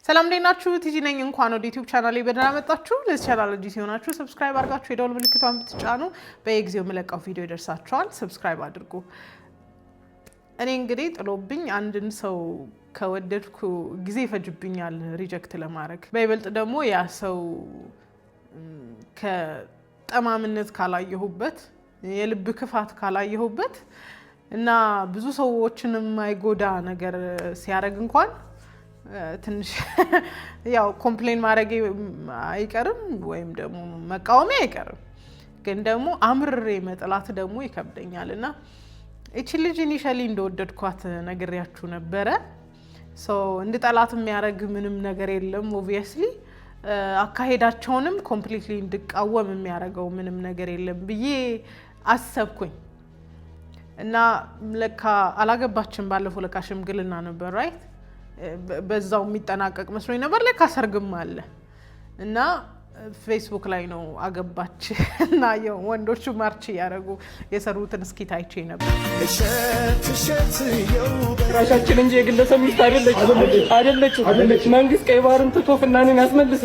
ሰላም እንደናችሁ ቲጂ ነኝ እንኳን ወደ YouTube ቻናሌ በደህና መጣችሁ ለዚህ ቻናል አዲስ ሆናችሁ ሰብስክራይብ አድርጋችሁ የደወል ምልክቷን ብትጫኑ በየጊዜው መለቀው ቪዲዮ ይደርሳችኋል ሰብስክራይብ አድርጉ እኔ እንግዲህ ጥሎብኝ አንድን ሰው ከወደድኩ ጊዜ ይፈጅብኛል ሪጀክት ለማድረግ በይበልጥ ደግሞ ያ ሰው ከጠማምነት ካላየሁበት የልብ ክፋት ካላየሁበት እና ብዙ ሰዎችንም ማይጎዳ ነገር ሲያረግ እንኳን ትንሽ ያው ኮምፕሌን ማድረግ አይቀርም ወይም ደግሞ መቃወም አይቀርም ግን ደግሞ አምርሬ መጥላት ደግሞ ይከብደኛልና እቺ ልጅ ኢኒሺያሊ እንደወደድኳት ነግሬያችሁ ነበረ ሶ እንድጠላት የሚያረግ ምንም ነገር የለም ኦብቪየስሊ አካሄዳቸውንም ኮምፕሊትሊ እንድቃወም የሚያረጋው ምንም ነገር የለም ብዬ አሰብኩኝ እና ለካ አላገባችም ባለፈው ለካ ሽምግልና ነበር ራይት በዛው የሚጠናቀቅ መስሎኝ ነበር ለካ ሰርግም አለ እና ፌስቡክ ላይ ነው አገባች እና ወንዶቹ ማርች ያረጉ የሰሩትን እስኪ ታይቼ ነበር ራሳችን እንጂ የግለሰብ ሚስት አይደለች መንግስት ቀይ ባህርን ትቶ ፍናኔን ያስመልስ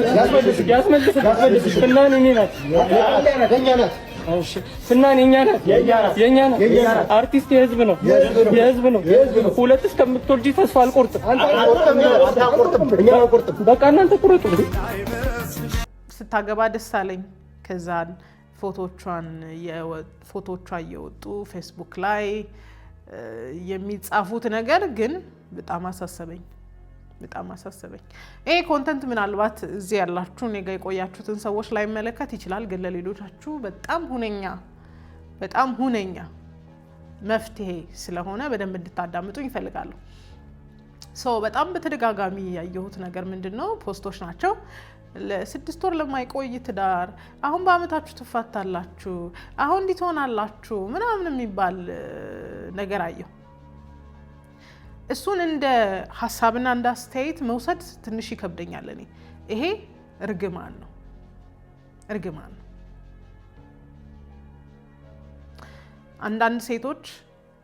ፍናኔ ናት ፍናኔ የኛ ናት አርቲስት የህዝብ ነው ሁለት እስከምትወልጂ ተስፋ አልቆርጥም በቃ እናንተ ቁረጡ ስታገባ ደስ አለኝ ከዛን ፎቶቿ እየወጡ ፌስቡክ ላይ የሚጻፉት ነገር ግን በጣም አሳሰበኝ ይሄ ኮንተንት ምናልባት እዚህ ያላችሁ ነገ የቆያችሁትን ሰዎች ላይ መለከት ይችላል ግን ለሌሎቻችሁ በጣም ሁነኛ መፍትሄ ስለሆነ በደንብ እንድታዳምጡኝ ይፈልጋለሁ በጣም በተደጋጋሚ ያየሁት ነገር ምንድነው ፖስቶች ናቸው ለ6 ወር ለማይቆይ ትዳር አሁን በአመታችሁ ትፋታላችሁ አሁን እንዲትሆናላችሁ ምናምን የሚባል ነገር አየሁ እሱን እንደ ሐሳብና እንደ አስተያየት መውሰድ ትንሽ ይከብደኛል እኔ ይሄ እርግማን ነው አንዳንድ ሴቶች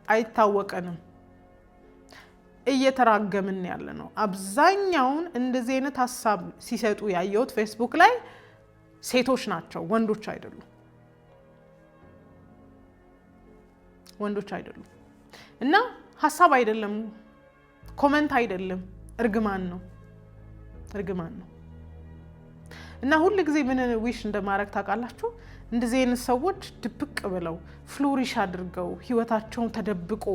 አይታወቀንም እየተራገምን ያለ ነው አብዛኛውን እንደዚህ አይነት ሐሳብ ሲሰጡ ያየሁት ፌስቡክ ላይ ሴቶች ናቸው ወንዶች አይደሉም እና ሐሳብ አይደለም ኮሜንት አይደለም እርግማን ነው እና ሁሉ ጊዜ ምን ዊሽ እንደማረግ ታውቃላችሁ እንደዚህ አይነት ሰዎች ድብቅ ብለው ፍሎሪሽ አድርገው ህይወታቸውን ተደብቆ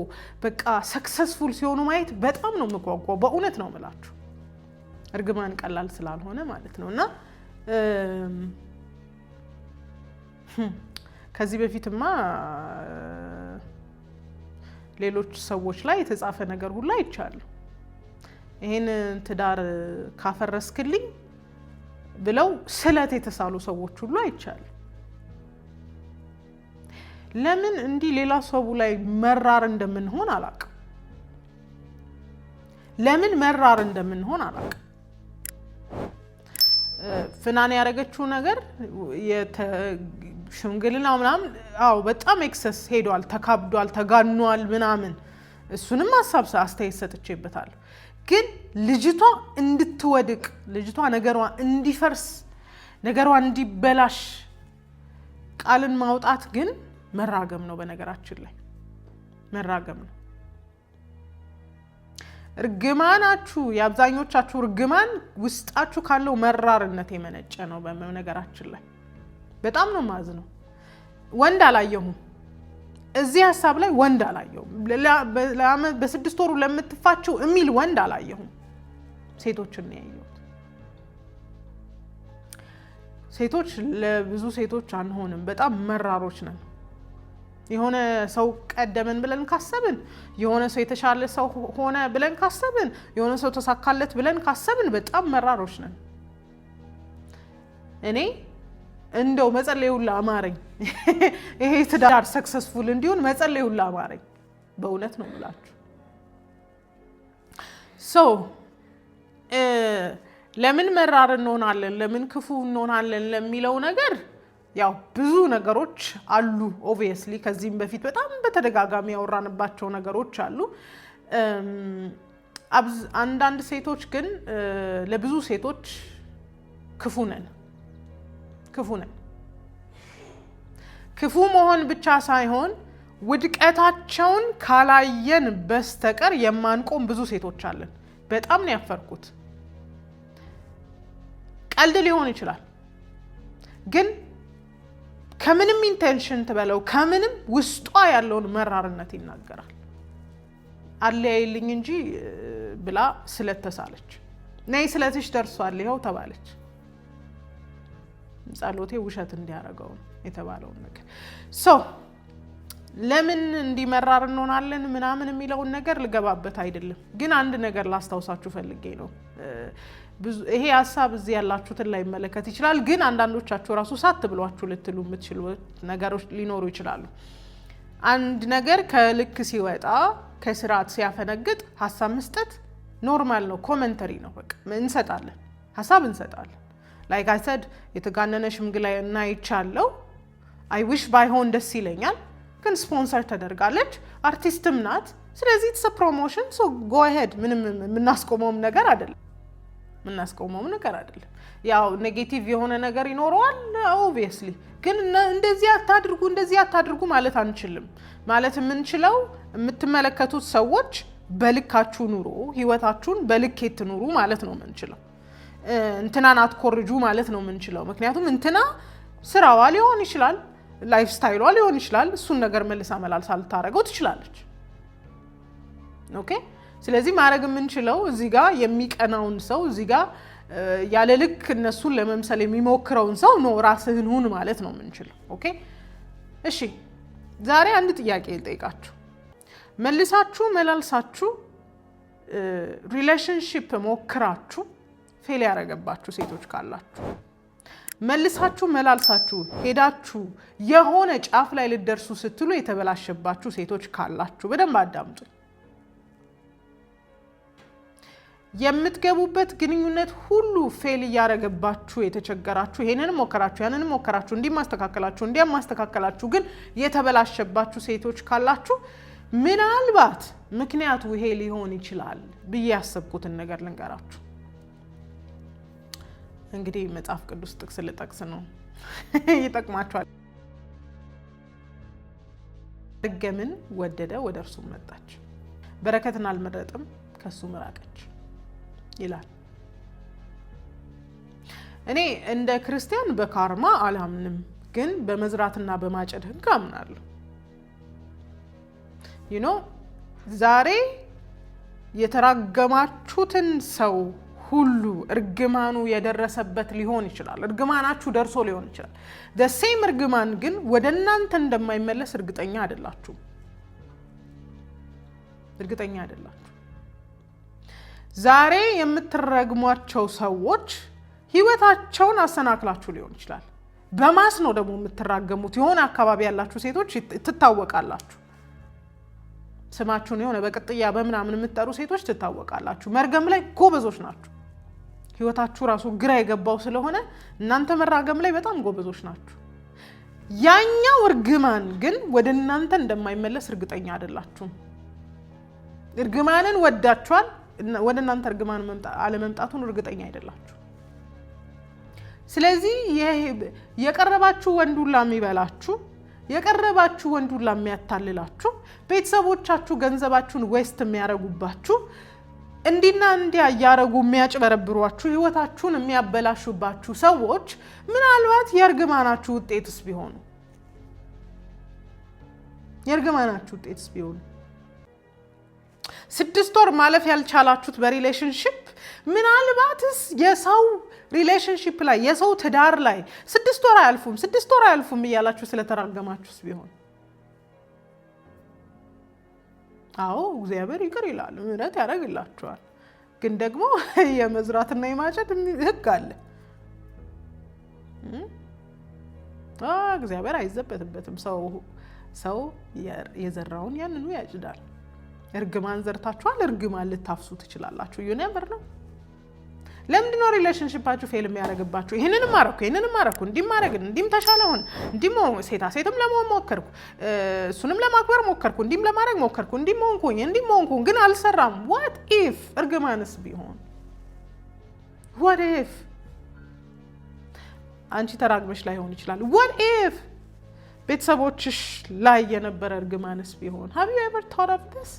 በቃ ሰክሰስፉል ሲሆኑ ማየት በጣም ነው መጓጓው በእውነት ነው የምላችሁ እርግማን ቀላል ስላልሆነ ማለት ነውና ከዚህ በፊትማ ሌሎች ሰዎች ላይ የተጻፈ ነገር ሁሉ አይቻለሁ ይሄን ትዳር ካፈረስክልኝ ብለው ስለት የተሳሉ ሰዎች ሁሉ አይቻለሁ ለምን እንዲህ ሌላ ሰው ላይ መራር እንደምንሆን አላውቅም ፍናኔ ያረገችው ነገር ሽምግልና ምናምን በጣም ኤክሰስ ሄዷል ተካብዷል ተጋኗል ምናምን እሱንም አስተያየት ሰጥቼበታለሁ ግን ልጅቷ እንድትወድቅ ልጅቷ ነገሯ እንዲፈርስ ነገሯ እንዲበላሽ ቃልን ማውጣት ግን መራገም ነው በነገራችን ላይ መራገም ነው እርግማናችሁ የአብዛኞቻችሁ እርግማን ውስጣችሁ ካለው መራርነት የመነጨ ነው በነገራችን ላይ በጣም ነው ማዝነው ወንድ አላየሁም እዚህ ሐሳብ ላይ ወንድ አላየሁም በ6 ወሩ ለምትፋችሁ የሚል ወንድ አላየሁም ሴቶችን ነው ያየሁት ሴቶች ለብዙ ሴቶች አንሆንም በጣም መራሮች ነን የሆነ ሰው ቀደመን ብለን ካሰብን የሆነ ሰው የተሻለ ሰው ሆነ ብለን ካሰብን የሆነ ሰው ተሳካለት ብለን ካሰብን በጣም መራሮች ነን እኔ እንደው መጸለዩላ አማረኝ ይሄ ትዳር ሰክሰስፉል እንዲሆን መጸለዩላ አማረኝ በእውነት ነው ብላችሁ ለምን መራር እንሆናለን ለምን ክፉ እንሆናለን ለሚለው ነገር ያው ብዙ ነገሮች አሉ ኦብቪየስሊ ከዚህም በፊት በጣም በተደጋጋሚ ያወራንባቸው ነገሮች አሉ አንዳንድ ሴቶች ግን ለብዙ ሴቶች ክፉ ነን። ክፉ መሆን ብቻ ሳይሆን ውድቀታቸውን ካላየን በስተቀር የማንቆም ብዙ ሴቶች አለን። በጣም ነው ያፈርኩት። ቀልድ ሊሆን ይችላል፣ ግን ከምንም ኢንቴንሽን ተበለው ከምንም ውስጧ ያለውን መራርነት ይናገራል። አለያይልኝ እንጂ ብላ ስለተሳለች ነይ ስለትሽ ደርሷል ይኸው ተባለች። ጸሎቴ ውሸት እንዲያረጋው የተባለው ነገር ለምን እንዲመራር እንሆናለን ምናምን የሚለውን ነገር ልገባበት አይደለም። ግን አንድ ነገር ላስታውሳችሁ ፈልጌ ነው። ይሄ ሐሳብ እዚህ ያላችሁትን ላይ መለከት ይችላል፣ ግን አንዳንዶቻችሁ ራሱ ሳት ብሏችሁ ልትሉ የምትችሉ ነገሮች ሊኖሩ ይችላሉ። አንድ ነገር ከልክ ሲወጣ ከስርዓት ሲያፈነግጥ ሐሳብ መስጠት ኖርማል ነው፣ ኮሜንተሪ ነው። በቃ እንሰጣለን፣ ሐሳብ እንሰጣለን። ላይክ አይ ሰድ የተጋነነ ሽምግልና ይቻለው አይ ዊሽ ባይሆን ደስ ይለኛል፣ ግን ስፖንሰር ተደርጋለች፣ አርቲስትም ናት። ስለዚህ ኢትስ አ ፕሮሞሽን ሶ ጎ አሄድ። ምንም የምናስቆመውም ነገር አይደለም። ያው ኔጌቲቭ የሆነ ነገር ይኖረዋል ኦብቪየስሊ፣ ግን እንደዚህ አታድርጉ ማለት አንችልም። ማለት የምንችለው የምትመለከቱት ሰዎች በልካችሁ ኑሩ፣ ህይወታችሁን በልኬት ኑሩ ማለት ነው የምንችለው። እንትናን አትኮርጁ ማለት ነው የምንችለው። ምክንያቱም እንትና ስራዋ ሊሆን ይችላል፣ ላይፍ ስታይሏ ሊሆን ይችላል። እሱን ነገር መልሳ መላልሳ ልታረገው ትችላለች። ኦኬ። ስለዚህ ማድረግ የምንችለው እዚህ ጋር የሚቀናውን ሰው እዚህ ጋር ያለ ልክ እነሱን ለመምሰል የሚሞክረውን ሰው ነው ራስህን ሁን ማለት ነው የምንችለው። ኦኬ። እሺ ዛሬ አንድ ጥያቄ ልጠይቃችሁ። መልሳችሁ መላልሳችሁ ሪሌሽንሺፕ ሞክራችሁ ፌል ያረገባችሁ ሴቶች ካላችሁ፣ መልሳችሁ መላልሳችሁ ሄዳችሁ የሆነ ጫፍ ላይ ልደርሱ ስትሉ የተበላሸባችሁ ሴቶች ካላችሁ በደንብ አዳምጡ። የምትገቡበት ግንኙነት ሁሉ ፌል ያረገባችሁ የተቸገራችሁ፣ ይሄንንም ሞከራችሁ ያንንም ሞከራችሁ እንዲያም ማስተካከላችሁ ግን የተበላሸባችሁ ሴቶች ካላችሁ ምናልባት ምክንያቱ ይሄ ሊሆን ይችላል ብዬ ያሰብኩትን ነገር ልንገራችሁ። እንግዲህ መጽሐፍ ቅዱስ ጥቅስ ልጠቅስ ነው፣ ይጠቅማችኋል። መርገምን ወደደ ወደ እርሱ መጣች፣ በረከትን አልመረጠም ከሱ መራቀች ይላል። እኔ እንደ ክርስቲያን በካርማ አላምንም፣ ግን በመዝራትና በማጨድ ሕግ አምናለሁ። ዛሬ የተራገማችሁትን ሰው ሁሉ እርግማኑ የደረሰበት ሊሆን ይችላል። እርግማናችሁ ደርሶ ሊሆን ይችላል። ደሴም እርግማን ግን ወደ እናንተ እንደማይመለስ እርግጠኛ አይደላችሁ። ዛሬ የምትረግሟቸው ሰዎች ህይወታቸውን አሰናክላችሁ ሊሆን ይችላል። በማስ ነው ደግሞ የምትራገሙት። የሆነ አካባቢ ያላችሁ ሴቶች ትታወቃላችሁ። ስማችሁን የሆነ በቅጥያ በምናምን የምትጠሩ ሴቶች ትታወቃላችሁ። መርገም ላይ ጎበዞች ናችሁ። ህይወታችሁ ራሱ ግራ የገባው ስለሆነ እናንተ መራገም ላይ በጣም ጎበዞች ናችሁ። ያኛው እርግማን ግን ወደ እናንተ እንደማይመለስ እርግጠኛ አይደላችሁም። እርግማንን ወዳችኋል፣ ወደ እናንተ እርግማን አለመምጣቱን እርግጠኛ አይደላችሁ። ስለዚህ የቀረባችሁ ወንዱላ የሚበላችሁ፣ የቀረባችሁ ወንዱላ የሚያታልላችሁ፣ ቤተሰቦቻችሁ ገንዘባችሁን ዌስት የሚያረጉባችሁ፣ እንዲና እንዲያ ያረጉ የሚያጭበረብሯችሁ፣ ህይወታችሁን የሚያበላሹባችሁ ሰዎች ምናልባት የእርግማናችሁ ውጤትስ ቢሆኑ 6 ወር ማለፍ ያልቻላችሁት በሪሌሽንሺፕ ምናልባትስ የሰው ሪሌሽንሺፕ ላይ የሰው ትዳር ላይ 6 ወር አያልፉም እያላችሁ ስለተራገማችሁስ ቢሆን፣ አዎ እግዚአብሔር ይቅር ይላል፣ ምህረት ያደርግላችኋል። ግን ደግሞ የመዝራትና የማጨድ ህግ አለ። እግዚአብሔር አይዘበትበትም። ሰው የዘራውን ያንኑ ያጭዳል። እርግማን ዘርታችኋል፣ እርግማን ልታፍሱ ትችላላችሁ። ዩኔቨር ነው። ለምንድን ነው ሪሌሽንሺፓችሁ ፌል የሚያደርግባችሁ? ይሄንንም ማረኩ እንዲም ተሻለውን እንዲም ሴትም ለመሆን ሞከርኩ እሱንም ለማክበር ሞከርኩ እንዲም ለማድረግ ሞከርኩ እንዲም ሆንኩኝ ግን አልሰራም። what if እርግማንስ ቢሆን what if አንቺ ተራግመሽ ላይ ሆን ይችላል። what if ቤተሰቦችሽ ላይ የነበረ እርግማንስ ቢሆን have you ever thought of this?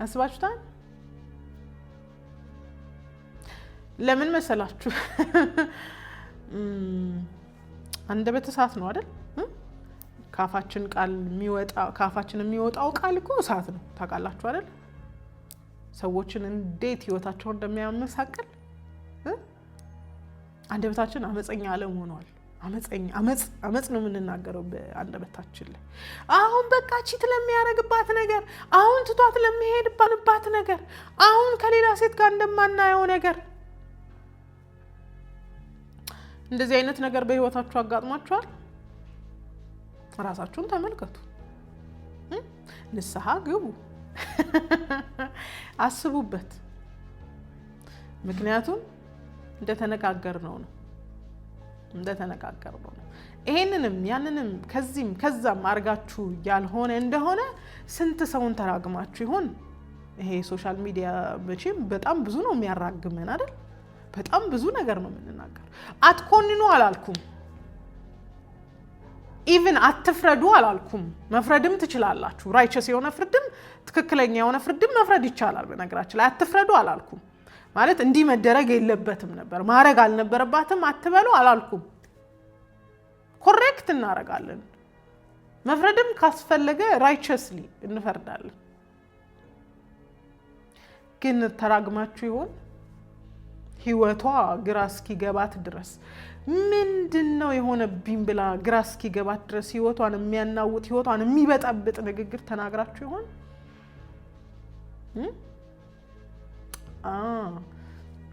አስባችሁታል? ለምን መሰላችሁ? አንደበት እሳት ነው አይደል? ካፋችን የሚወጣው ቃል እኮ እሳት ነው። ታውቃላችሁ አይደል? ሰዎችን እንዴት ህይወታቸውን እንደሚያመሳቅል አንደበታችን አመፀኛ ዓለም ሆኗል። አመፅ ነው የምንናገረው በአንደበታችን ላይ። አሁን በቃ ቺት ለሚያረግባት ነገር፣ አሁን ትቷት ለሚሄድባት ነገር፣ አሁን ከሌላ ሴት ጋር እንደማናየው ነገር። እንደዚህ አይነት ነገር በህይወታችሁ አጋጥሟችኋል? ራሳችሁን ተመልከቱ፣ ንስሐ ግቡ፣ አስቡበት። ምክንያቱም እንደተነጋገርነው ነው። ይሄንንም ያንንም ከዛም አርጋችሁ ያልሆነ እንደሆነ ስንት ሰውን ተራግማችሁ ይሆን? ይሄ ሶሻል ሚዲያ መቼም በጣም ብዙ ነው የሚያራግመን አይደል? በጣም ብዙ ነገር ነው የምንናገር። አትኮንኑ አላልኩም፣ ኢቭን አትፍረዱ አላልኩም። መፍረድም ትችላላችሁ። ራይቸስ የሆነ ፍርድም ትክክለኛ የሆነ ፍርድም መፍረድ ይቻላል። በነገራችን ላይ አትፍረዱ አላልኩም። ማለት እንዲህ መደረግ የለበትም ነበር ማድረግ አልነበረባትም አትበሉ አላልኩም። ኮሬክት እናረጋለን። መፍረድም ካስፈለገ ራይቸስሊ እንፈርዳለን። ግን ተራግማችሁ ይሆን? ህይወቷ ግራ እስኪገባት ድረስ ምንድነው የሆነብኝ ብላ ግራ እስኪገባት ድረስ ህይወቷን የሚያናውጥ ህይወቷን የሚበጣብጥ ንግግር ተናግራችሁ ይሆን?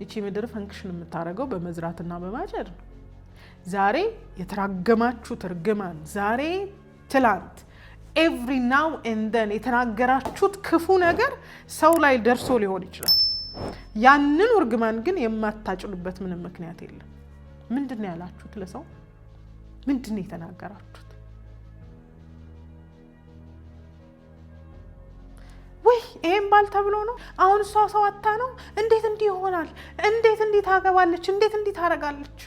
ይቺ ምድር ፈንክሽን የምታደርገው በመዝራትና በማጨድ ነው። ዛሬ የተራገማችሁት እርግማን ዛሬ ትላንት ኤቭሪ ናው ኤንድ ዘን የተናገራችሁት ክፉ ነገር ሰው ላይ ደርሶ ሊሆን ይችላል። ያንን እርግማን ግን የማታጭሉበት ምንም ምክንያት የለም። ምንድነው ያላችሁት ለሰው? ምንድነው የተናገራችሁት? ወይ ይሄን ባል ተብሎ ነው አሁን እሷ ሰው አታ ነው እንዴት እንዲህ ይሆናል? እንዴት እንዲህ ታገባለች? እንዴት እንዲህ ታረጋለች?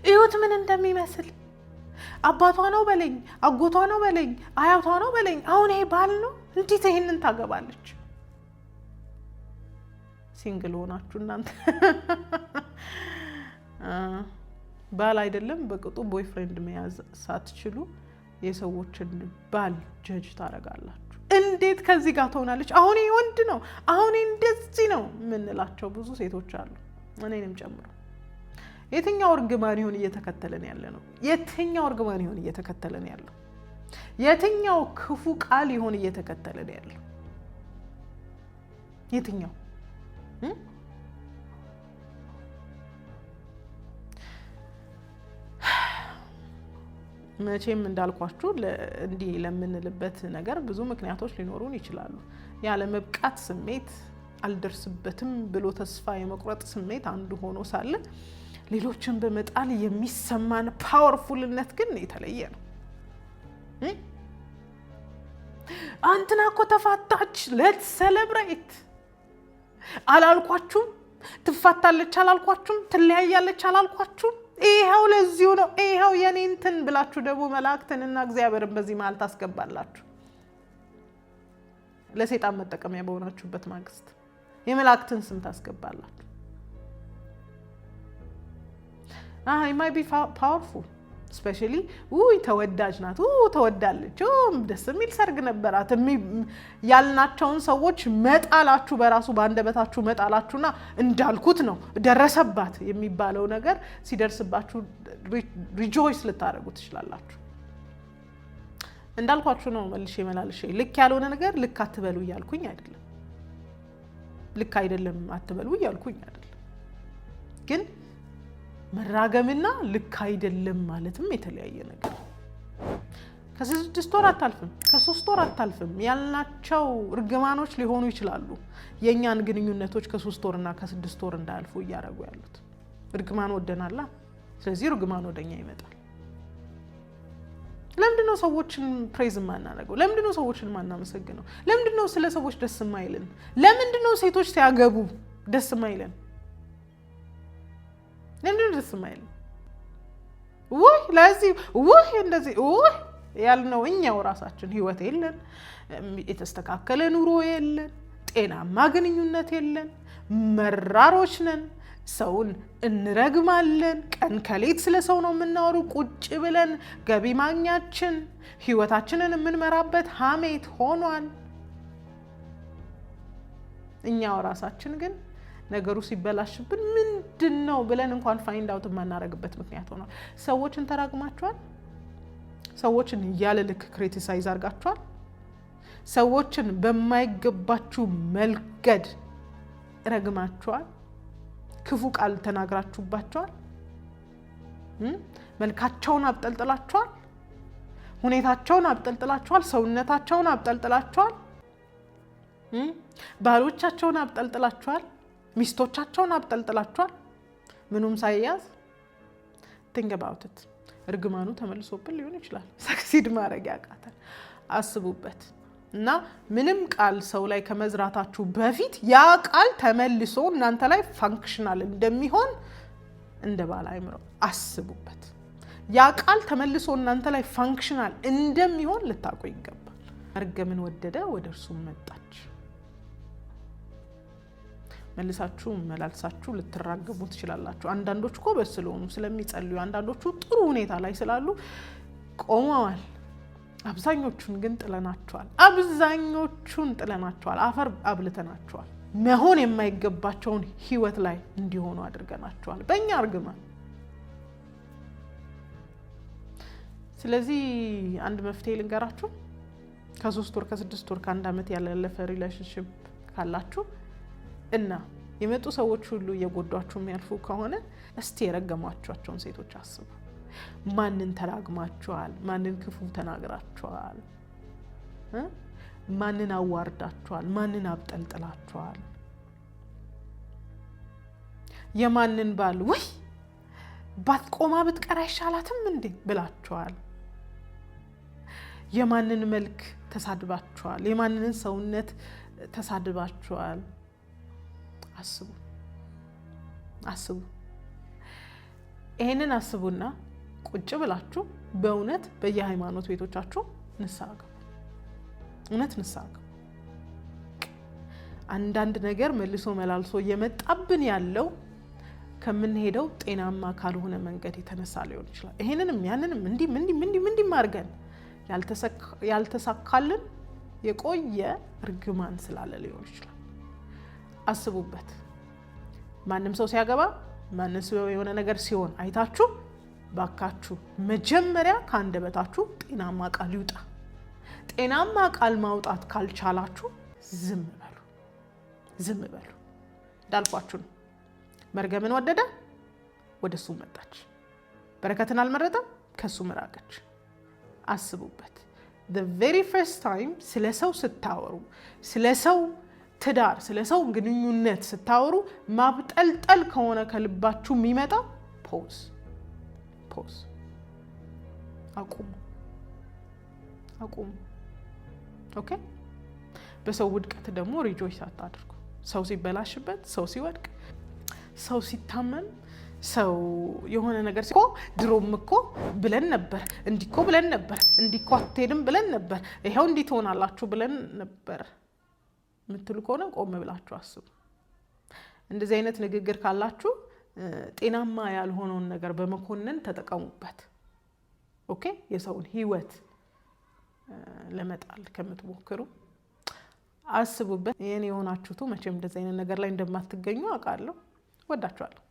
እዩት ምን እንደሚመስል። አባቷ ነው በለኝ፣ አጎቷ ነው በለኝ፣ አያቷ ነው በለኝ። አሁን ይሄ ባል ነው እንዴት ይሄንን ታገባለች? ሲንግል ሆናችሁ እናንተ ባል አይደለም በቅጡ ቦይፍሬንድ መያዝ ሳትችሉ የሰዎችን ባል ጀጅ ታረጋላችሁ። እንዴት ከዚህ ጋር ትሆናለች? አሁን ይሄ ወንድ ነው፣ አሁን እንደዚህ ነው ምንላቸው ብዙ ሴቶች አሉ፣ እኔንም ጨምሮ። የትኛው እርግማን ይሁን እየተከተለን ያለ ነው? የትኛው እርግማን ይሁን እየተከተለን ያለው? የትኛው ክፉ ቃል ይሁን እየተከተለን ያለው? የትኛው መቼም እንዳልኳችሁ እንዲህ ለምንልበት ነገር ብዙ ምክንያቶች ሊኖሩን ይችላሉ። ያለ መብቃት ስሜት፣ አልደርስበትም ብሎ ተስፋ የመቁረጥ ስሜት አንዱ ሆኖ ሳለ ሌሎችን በመጣል የሚሰማን ፓወርፉልነት ግን የተለየ ነው። አንተና እኮ ተፋታች ሌትስ ሴሌብሬት አላልኳችሁም? ትፋታለች አላልኳችሁም? ትለያያለች አላልኳችሁም? ይሄው ለዚሁ ነው ይሄው የኔ እንትን ብላችሁ ደግሞ መላእክትንና እግዚአብሔርን በዚህ መሃል ታስገባላችሁ። ለሰይጣን መጠቀሚያ በሆናችሁበት ማግስት የመላእክትን ስም ታስገባላችሁ። it might be powerful, especially ተወዳጅ ናት፣ ተወዳለች፣ ደስ የሚል ሰርግ ነበራት ያልናቸውን ሰዎች መጣላችሁ በራሱ ባንደበታችሁ መጣላችሁና እንዳልኩት ነው ደረሰባት የሚባለው ነገር ሲደርስባችሁ ሪጆይስ ልታረጉ ትችላላችሁ። እንዳልኳችሁ ነው መልሼ ልክ ያልሆነ ነገር ልክ አትበሉ እያልኩኝ አይደለም፣ ልክ አይደለም አትበሉ እያልኩኝ አይደለም። ግን መራገምና ልክ አይደለም ማለትም የተለያየ ነገር። ከ6 ወር አታልፍም፣ ከ3 ወር አታልፍም ያልናቸው እርግማኖች ሊሆኑ ይችላሉ የኛን ግንኙነቶች ከ3 ወርና ከ6 ወር እንዳያልፉ እያደረጉ ያሉት። እርግማን ወደናላ፣ ስለዚህ እርግማን ወደኛ ይመጣል። ለምንድነው ሰዎችን ፕሬዝ ማናደርገው? ለምንድነው ሰዎችን ማናመሰግነው? ለምንድነው ስለ ሰዎች ደስ ማይልን? ለምንድነው ሴቶች ሲያገቡ ደስ ማይልን? ለምንድነው ደስ ማይልን? ወይ ለዚህ ወይ እንደዚህ ወይ ያልነው እኛው ራሳችን ህይወት የለን፣ የተስተካከለ ኑሮ የለን፣ ጤናማ ግንኙነት የለን፣ መራሮች ነን፣ ሰውን እንረግማለን፣ ቀን ከሌት ስለ ሰው ነው የምናወሩ፣ ቁጭ ብለን ገቢ ማግኛችን ህይወታችንን የምንመራበት ሀሜት ሆኗል። እኛው ራሳችን ግን ነገሩ ሲበላሽብን ምንድነው ብለን እንኳን ፋይንድ አውት የማናረግበት ምክንያት ሆኗል። ሰዎችን ተራግማቸዋል። ሰዎችን ያለ ልክ ክሪቲሳይዝ አርጋቸዋል። ሰዎችን በማይገባችሁ መልገድ ረግማቸዋል። ክፉ ቃል ተናግራችሁባቸዋል። መልካቸውን አብጠልጥላቸዋል። ሁኔታቸውን አብጠልጥላቸዋል። ሰውነታቸውን አብጠልጥላቸዋል። ባሎቻቸውን አብጠልጥላቸዋል። ሚስቶቻቸውን አብጠልጥላቸዋል። ምኑም ሳይያዝ think about it። እርግማኑ ተመልሶብን ሊሆን ይችላል ሰክሲድ ማድረግ ያቃተን። አስቡበት። እና ምንም ቃል ሰው ላይ ከመዝራታችሁ በፊት ያ ቃል ተመልሶ እናንተ ላይ ፋንክሽናል እንደሚሆን እንደ ባል አይምሮ አስቡበት። ያ ቃል ተመልሶ እናንተ ላይ ፋንክሽናል እንደሚሆን ልታውቁ ይገባል። መርገምን ወደደ፣ ወደ እርሱ መጣች። መልሳችሁ መላልሳችሁ ልትራገሙ ትችላላችሁ። አንዳንዶች እኮ በስለሆኑ ስለሚጸልዩ፣ አንዳንዶቹ ጥሩ ሁኔታ ላይ ስላሉ ቆመዋል። አብዛኞቹን ግን ጥለናቸዋል። አብዛኞቹን ጥለናቸዋል። አፈር አብልተናቸዋል። መሆን የማይገባቸውን ህይወት ላይ እንዲሆኑ አድርገናቸዋል በእኛ እርግማን። ስለዚህ አንድ መፍትሄ ልንገራችሁ። ከ3 ወር ከ6 ወር ከ1 ዓመት ያላለፈ ሪሌሽንሺፕ ካላችሁ እና የመጡ ሰዎች ሁሉ እየጎዷችሁ የሚያልፉ ከሆነ እስቲ የረገሟቸውን ሴቶች አስቡ። ማንን ተራግማችኋል? ማንን ክፉ ተናግራችኋል? ማንን አዋርዳችኋል? ማንን አብጠልጥላችኋል? የማንን ባል ወይ ባትቆማ ብትቀር አይሻላትም እንዴ ብላችኋል? የማንን መልክ ተሳድባችኋል? የማንን ሰውነት ተሳድባችኋል? አስቡ አስቡ። ይሄንን አስቡና ቁጭ ብላችሁ በእውነት በየሃይማኖት ቤቶቻችሁ ንስሐ ግቡ። እውነት ንስሐ ግቡ። አንዳንድ ነገር መልሶ መላልሶ እየመጣብን ያለው ከምንሄደው ጤናማ ካልሆነ መንገድ የተነሳ ሊሆን ይችላል። ይሄንንም ያንንም እንዲህ አድርገን ያልተሳካልን የቆየ እርግማን ስላለ ሊሆን ይችላል። አስቡበት። ማንም ሰው ሲያገባ ማንም ሰው የሆነ ነገር ሲሆን አይታችሁ ባካችሁ መጀመሪያ ከአንደበታችሁ ጤናማ ቃል ይውጣ። ጤናማ ቃል ማውጣት ካልቻላችሁ ዝም በሉ። ዝም በሉ። እንዳልኳችሁ ነው። መርገምን ወደደ፣ ወደሱ መጣች። በረከትን አልመረጠም፣ ከሱ መራቀች። አስቡበት። the very first time ስለ ሰው ስታወሩ፣ ስለ ሰው ትዳር፣ ስለ ሰው ግንኙነት ስታወሩ ማብጠልጠል ከሆነ ከልባችሁ የሚመጣ ፖዝ አቁሙ። ኦኬ። በሰው ውድቀት ደግሞ ሪጆይስ አታድርጉ። ሰው ሲበላሽበት፣ ሰው ሲወድቅ፣ ሰው ሲታመም፣ ሰው የሆነ ነገር ሲኮ ድሮም እኮ ብለን ነበር፣ እንዲኮ ብለን ነበር፣ እንዲኮ አትሄድም ብለን ነበር፣ ይሄው እንዲህ ትሆናላችሁ ብለን ነበር ምትሉ ከሆነ ቆም ብላችሁ አስቡ። እንደዚህ አይነት ንግግር ካላችሁ ጤናማ ያልሆነውን ነገር በመኮነን ተጠቀሙበት። ኦኬ። የሰውን ህይወት ለመጣል ከምትሞክሩ አስቡበት። የኔ የሆናችሁት መቼም እንደዚህ አይነት ነገር ላይ እንደማትገኙ አውቃለሁ። ወዳችኋለሁ።